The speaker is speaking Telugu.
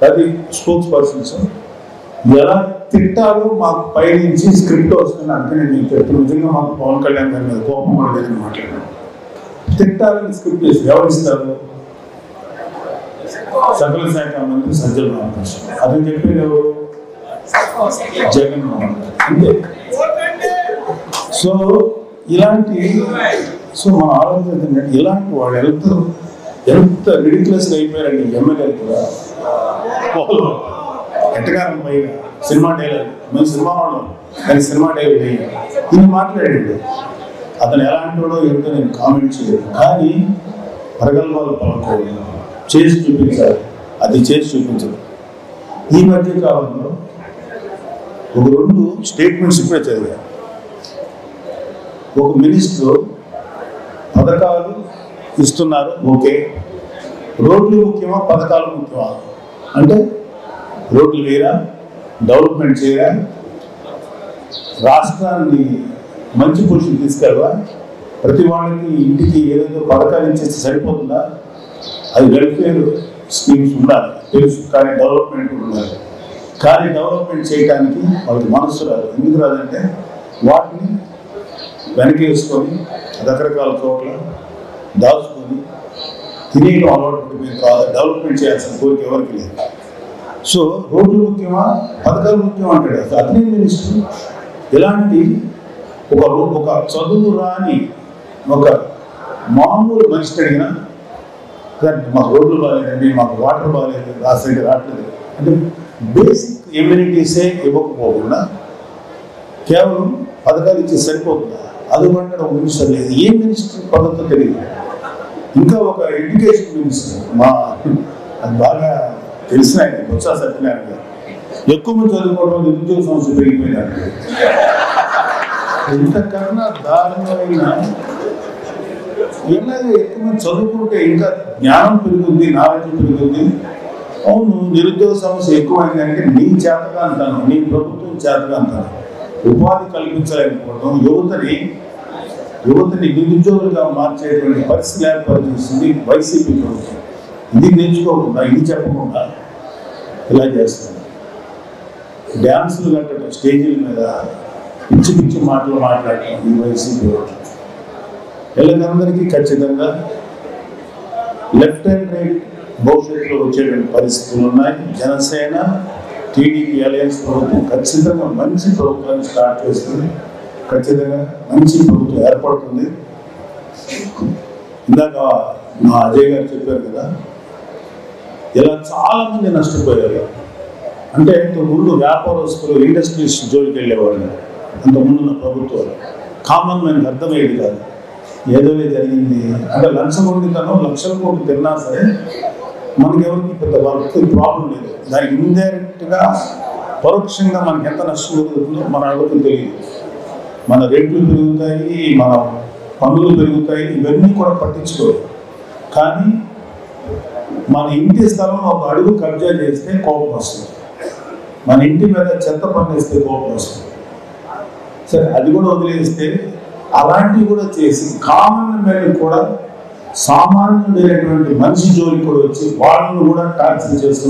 అది స్పోక్స్ పర్సన్స్ ఎలా తిట్టాలో మాకు పైనుంచి స్క్రిప్ట్ వస్తుంది. అంటే నేను మీకు చెప్తున్న నిజంగా మాకు పవన్ కళ్యాణ్ గారి మీద కోపం కూడా లేదని మాట్లాడాను. తిట్టాలని స్క్రిప్ట్ చేసి ఎవరిస్తారు? సకల శాఖ మంత్రి సజ్జల రామకృష్ణ. అతను చెప్పేది ఎవరు? జగన్మోహన్. అంతే. సో ఇలాంటి మన ఆలోచన ఏంటంటే ఇలాంటి వాళ్ళు ఎంత రిడిక్యులస్గా అయిపోయారండి. ఎమ్మెల్యేలు కూడా ఎట్టగారం పైన సినిమా డైలాగ్ మేము సినిమా వాళ్ళం కానీ సినిమా డైలాగ్ ఇది మాట్లాడాడు. అతను ఎలాంటి వాడో ఏంటో నేను కామెంట్ చేయలేదు. కానీ ప్రగల్భాలు పలకూడదు, చేసి చూపించాలి. అది చేసి చూపించదు. ఈ మధ్య కాలంలో ఒక 2 స్టేట్మెంట్స్ ఇప్పుడే చదివా. ఒక మినిస్టర్ పథకాలు ఇస్తున్నారు, ఓకే. రోడ్లు ముఖ్యమా పథకాలు ముఖ్యమా అంటే రోడ్లు వేరా, డెవలప్మెంట్ చేయరా, రాష్ట్రాన్ని మంచి పొజిషన్ తీసుకెళ్ళవా, ప్రతి వాళ్ళకి ఇంటికి ఏదైతే పథకాలు ఇచ్చేస్తే సరిపోతుందా? అది వెల్ఫేర్ స్కీమ్స్ ఉండాలి తెలుసు, కానీ డెవలప్మెంట్ ఉండాలి. కానీ డెవలప్మెంట్ చేయడానికి వాళ్ళకి మనసు రాదు. ఎందుకు రాదంటే వాటిని వెనక్కి వేసుకొని రకరకాల చోట్ల దాచుకొని తినేయడం అలవాటు పడిపోయిన తర్వాత డెవలప్మెంట్ చేయాల్సిన కోరిక ఎవరికి లేదు. సో రోడ్లు ముఖ్యమా పథకాలు ముఖ్యమా అంటాడు. అతనే మినిస్టర్. ఇలాంటి ఒక చదువు రాని ఒక మామూలు మనిషి అడిగినా మాకు రోడ్లు బాగాలేదండి, మాకు వాటర్ బాగాలేదు, రాసైతే రావట్లేదు అంటే బేసిక్ ఎమ్యూనిటీసే ఇవ్వకపోకుండా కేవలం పథకాలు ఇచ్చి సరిపోతుందా? అది అంటే ఒక మినిస్టర్ లేదు. ఏ మినిస్టర్ పద్ధతి తెలియదు. ఇంకా ఒక ఎడ్యుకేషన్ మినిస్టర్ అది బాగా తెలిసిన ఆయన బొత్స సత్యనారాయణ గారు. ఎక్కువ మంది చదువుకోవడం నిరుద్యోగ సమస్య పెరిగిపోయినారు. ఇంతకన్నా దారుణమైన ఏమైనా ఎక్కువ మంది చదువుకుంటే ఇంకా జ్ఞానం పెరుగుతుంది, నాలెడ్జ్ పెరుగుతుంది. అవును, నిరుద్యోగ సమస్య ఎక్కువైంది అంటే నీ చేతగా అంటాను, నీ ప్రభుత్వం చేతగా అంటాను. ఉపాధి కల్పించలేకపోవడం, యువతని నిరుద్యోగులుగా మార్చేటువంటి పరిస్థితి ఏర్పాటు చేస్తుంది వైసీపీ ప్రభుత్వం. ఇది నేర్చుకోకుండా, ఇది చెప్పకుండా ఇలా చేస్తుంది. డ్యాన్సులు కట్టడం, స్టేజీల మీద పిచ్చి పిచ్చి మాటలు మాట్లాడటం ఈ వైసీపీ ప్రభుత్వం. వీళ్ళకందరికీ ఖచ్చితంగా లెఫ్ట్ అండ్ రైట్ భవిష్యత్తులో వచ్చేటువంటి పరిస్థితులు ఉన్నాయి. జనసేన టీడీపీ అలయన్స్ ప్రభుత్వం ఖచ్చితంగా మంచి ప్రభుత్వాన్ని స్టార్ట్ చేస్తుంది. ఖచ్చితంగా మంచి ప్రభుత్వం ఏర్పడుతుంది. ఇందాక మా అజయ్ గారు చెప్పారు కదా, ఇలా చాలామంది నష్టపోయారు. అంటే ఇంతకుముందు వ్యాపారస్తులు ఇండస్ట్రీస్ జోలికి వెళ్ళేవాళ్ళు. అంతకుముందున్న ప్రభుత్వాలు కామన్ మ్యాన్కి అర్థమయ్యేది కాదు. ఏదో జరిగింది అంటే లంచగొండితనం లక్షల కోట్లు తిన్నా సరే మనకి ఎవరికి పెద్ద వర్క్ ప్రాబ్లం లేదు. దానికి ఇండైరెక్ట్గా పరోక్షంగా మనకి ఎంత నష్టం జరుగుతుందో మన అడుగుతూ తెలియదు. మన రేట్లు పెరుగుతాయి, మన పన్నులు పెరుగుతాయి, ఇవన్నీ కూడా పట్టించుకోరు. కానీ మన ఇంటి స్థలంలో ఒక అడుగు కబ్జా చేస్తే కోపం వస్తుంది, మన ఇంటి మీద చెత్త పన్నేస్తే కోపం వస్తుంది. సరే అది కూడా వదిలేస్తే అలాంటివి కూడా చేసి కామన్ మ్యాన్ కూడా సామాన్యుడైనటువంటి మనిషి జోలికి కూడా వచ్చి వాళ్ళను కూడా టార్చర్ చేస్తుంది.